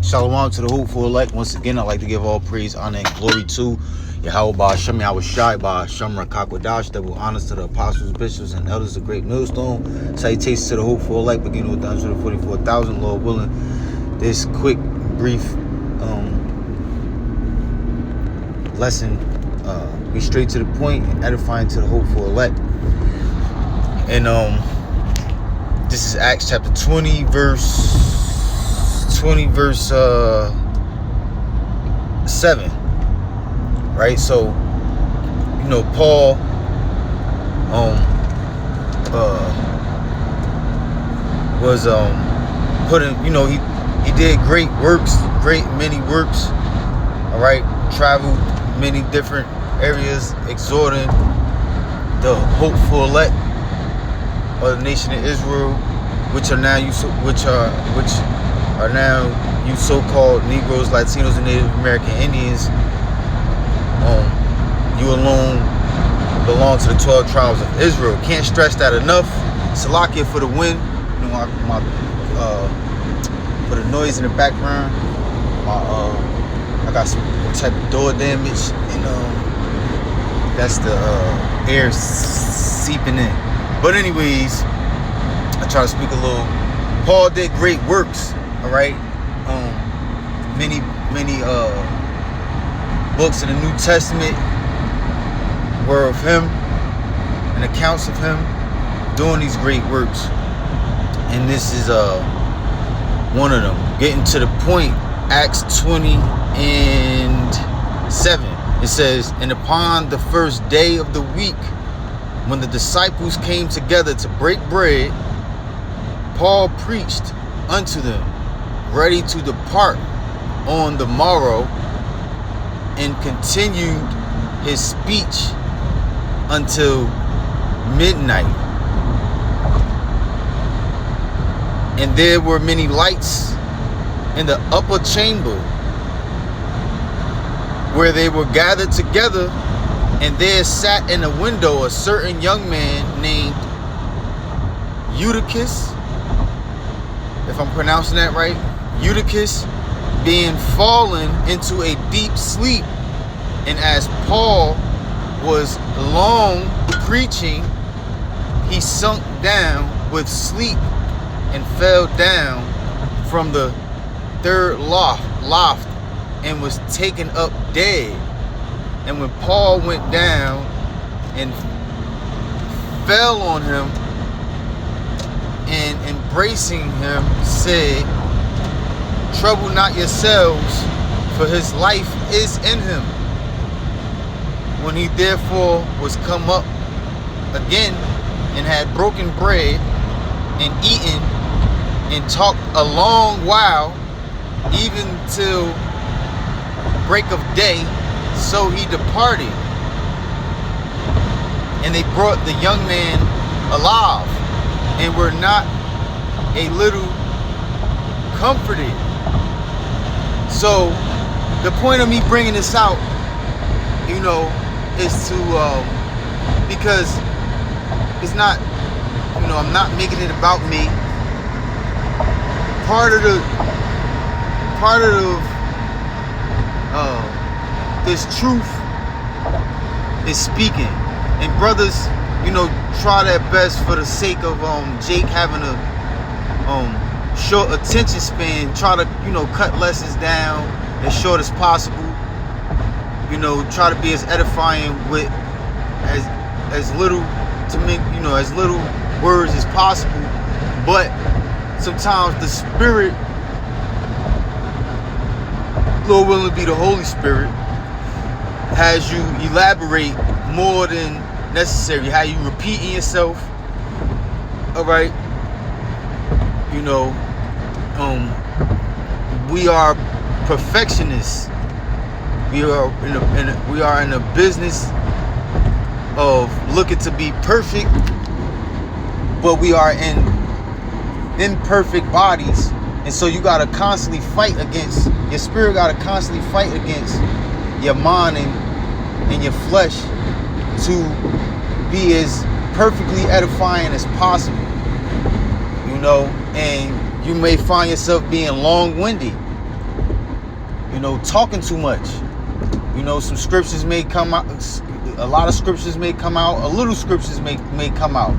Shalom to the hopeful elect. Once again, I'd like to give all praise, honor, and glory to Yahweh Ba'Shem Yahushai Ba'Shem Rakakwadash. Double honors to the apostles, bishops, and elders of Great Millstone. Salutations to the hopeful elect, beginning with the 144,000, Lord willing. This quick, brief lesson, be straight to the point, edifying to the hopeful elect. And this is Acts chapter 20, verse 7, right? So, Paul was putting, he did great many works, all right, traveled many different areas, exhorting the hopeful elect of the nation of Israel, which are now you so-called Negroes, Latinos, and Native American Indians. You alone belong to the 12 tribes of Israel. Can't stress that enough. Salakia for the win. For the noise in the background. I got some type of door damage, and that's the air seeping in. But anyways, I try to speak a little. Paul did great works. All right, many books in the New Testament were of him and accounts of him doing these great works, and this is one of them. Getting to the point, Acts 20 and 7. It says, "And upon the first day of the week, when the disciples came together to break bread, Paul preached unto them, ready to depart on the morrow, and continued his speech until midnight. And there were many lights in the upper chamber where they were gathered together, and there sat in a window a certain young man named Eutychus," if I'm pronouncing that right, "Eutychus, being fallen into a deep sleep, and as Paul was long preaching, he sunk down with sleep and fell down from the third loft and was taken up dead. And when Paul went down and fell on him, and embracing him, said, Trouble not yourselves, for his life is in him. When he therefore was come up again, and had broken bread, and eaten, and talked a long while, even till break of day, so he departed. And they brought the young man alive, and were not a little comforted." So the point of me bringing this out, is to because it's not, I'm not making it about me. Part of this truth is speaking, and brothers, try their best for the sake of Jake having a short attention span. Try to cut lessons down as short as possible. Try to be as edifying with as little to make as little words as possible. But sometimes the Spirit, Lord willing to be the Holy Spirit, has you elaborate more than necessary. How you repeating yourself. All right. We are perfectionists. We are in a business of looking to be perfect, but we are in imperfect bodies, and so you gotta constantly fight against your spirit. Gotta constantly fight against your mind and your flesh to be as perfectly edifying as possible. And you may find yourself being long-winded. talking too much. Some scriptures may come out, a lot of scriptures may come out, a little scriptures may come out.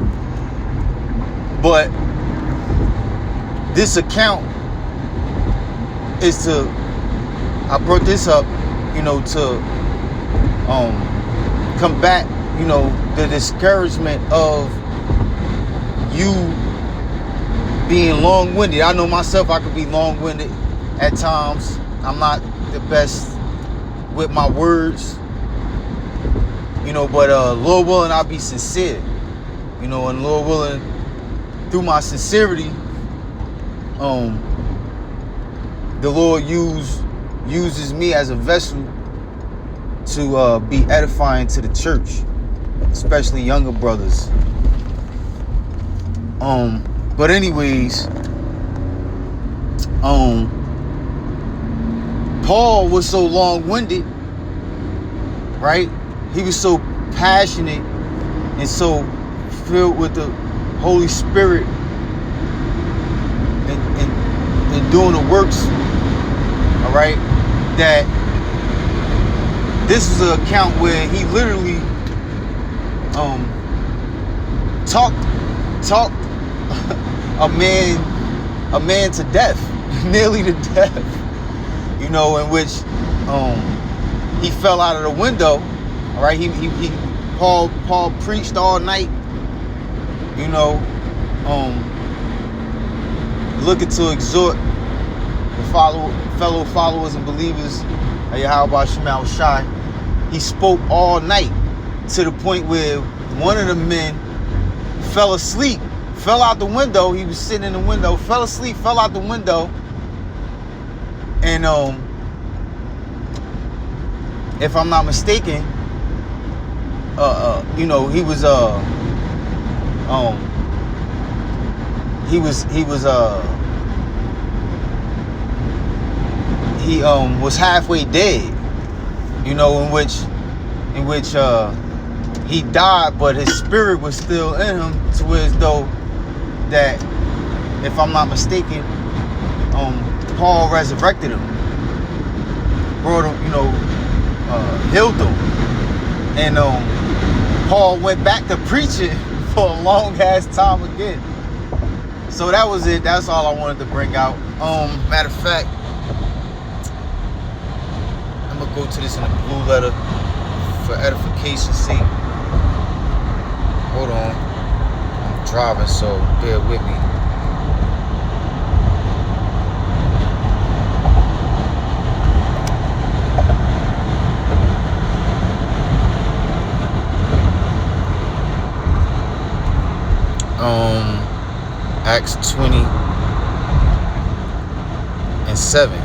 But this account is I brought this up, to combat, the discouragement of you being long-winded. I know myself, I could be long-winded at times. I'm not the best with my words, but Lord willing, I'll be sincere, and Lord willing, through my sincerity, the Lord uses me as a vessel to be edifying to the church, especially younger brothers. But anyways, Paul was so long-winded, right? He was so passionate and so filled with the Holy Spirit and doing the works, all right, that this is an account where he literally talked a man to death, nearly to death, in which he fell out of the window. All right, Paul preached all night, looking to exhort the fellow followers and believers of Yahweh Shema Shai. He spoke all night to the point where one of the men fell asleep, fell out the window. He was sitting in the window, fell asleep, fell out the window, and if I'm not mistaken, he was halfway dead, in which he died, but his spirit was still in him, to where as though that, if I'm not mistaken, Paul resurrected him, brought him, healed him, and Paul went back to preaching for a long ass time again. So that was it. That's all I wanted to bring out. Matter of fact, I'm gonna go to this in a blue letter for edification's sake. Hold on, I'm driving, so bear with me. Acts 20:7.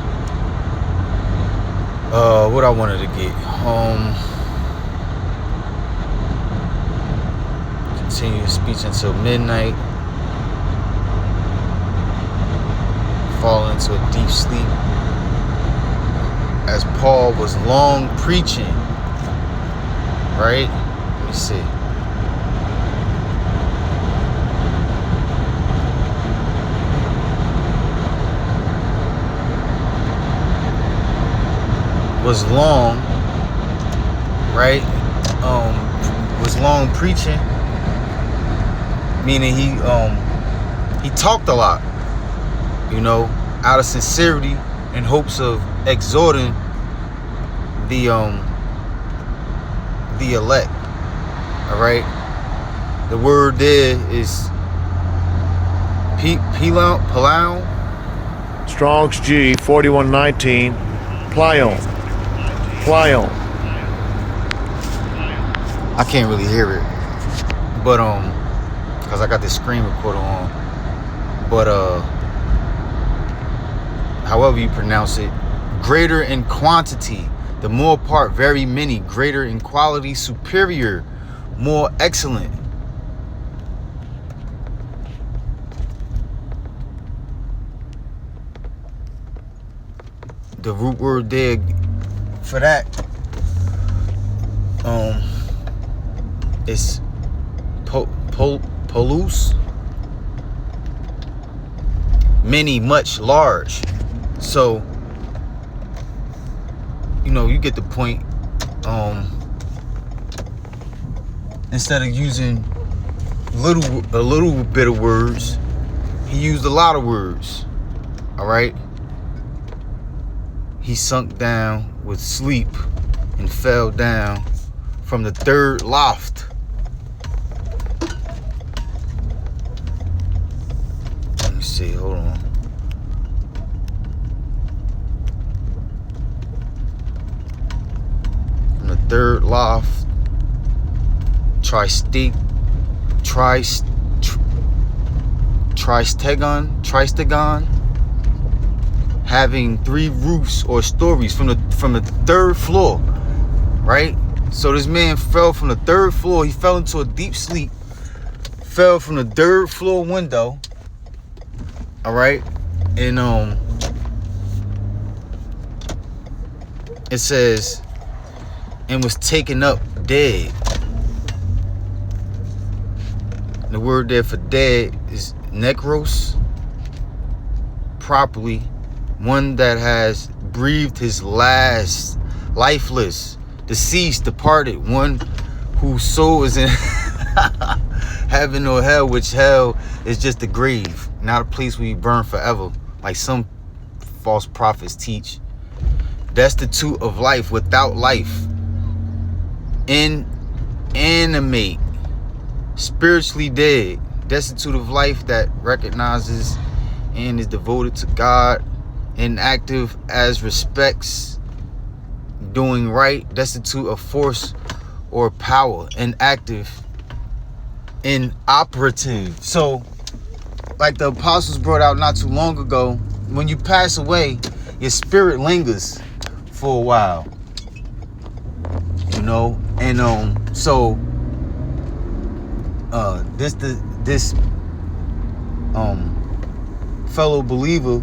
What I wanted to get. Continue speech until midnight. Fall into a deep sleep. As Paul was long preaching. Right? Let me see. Was long, right? Was long preaching, meaning he talked a lot, out of sincerity in hopes of exhorting the elect. All right, the word there is Palau. Strong's G 4119. Plion. I can't really hear it, but because I got this screen recorder on. But however you pronounce it, greater in quantity, the more part, very many, greater in quality, superior, more excellent. The root word there for that it's polus, many, much, large. So you get the point. Instead of using a little bit of words, he used a lot of words. All right. He sunk down with sleep and fell down from the third loft. Let me see. Hold on. From the third loft. Tristagon, having 3 roofs or stories from the 3rd floor, right? So this man fell from the 3rd floor. He fell into a deep sleep, fell from the 3rd floor window, all right? And it says, and was taken up dead. The word there for dead is necros, properly one that has breathed his last, lifeless, deceased, departed, one whose soul is in heaven or hell, which hell is just the grave, not a place where you burn forever, like some false prophets teach. Destitute of life, without life, inanimate, spiritually dead, destitute of life that recognizes and is devoted to God, inactive as respects doing right, destitute of force or power, inactive, inoperative. So, like the apostles brought out not too long ago, when you pass away, your spirit lingers for a while, and so this fellow believer,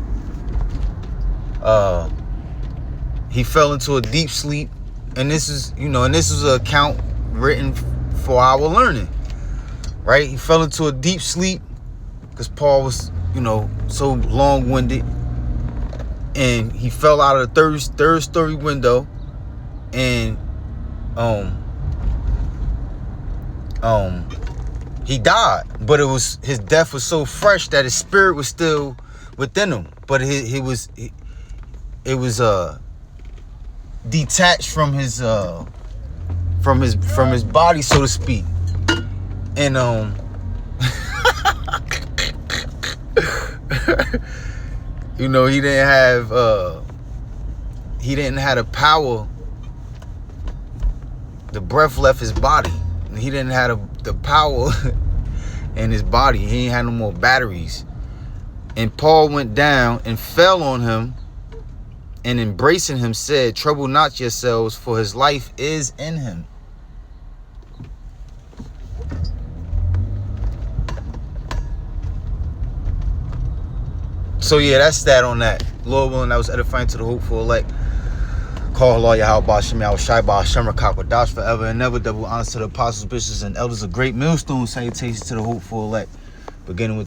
he fell into a deep sleep, and this is an account written for our learning, right? He fell into a deep sleep because Paul was, so long-winded, and he fell out of the third story window, and he died, but his death was so fresh that his spirit was still within him, but it was detached from his body, so to speak. And he didn't have the power. The breath left his body. He didn't have the power in his body. He ain't had no more batteries. And Paul went down and fell on him, and embracing him said, "Trouble not yourselves, for his life is in him." So yeah, that's that on that. Lord willing, that was edifying to the hopeful elect. Call Allah Yahweh Shem Yahweh Shai Ba Hashem Rakak forever and never. Double honors to the apostles, bishops, and elders of great millstone. Salutations to the hopeful elect. Beginning with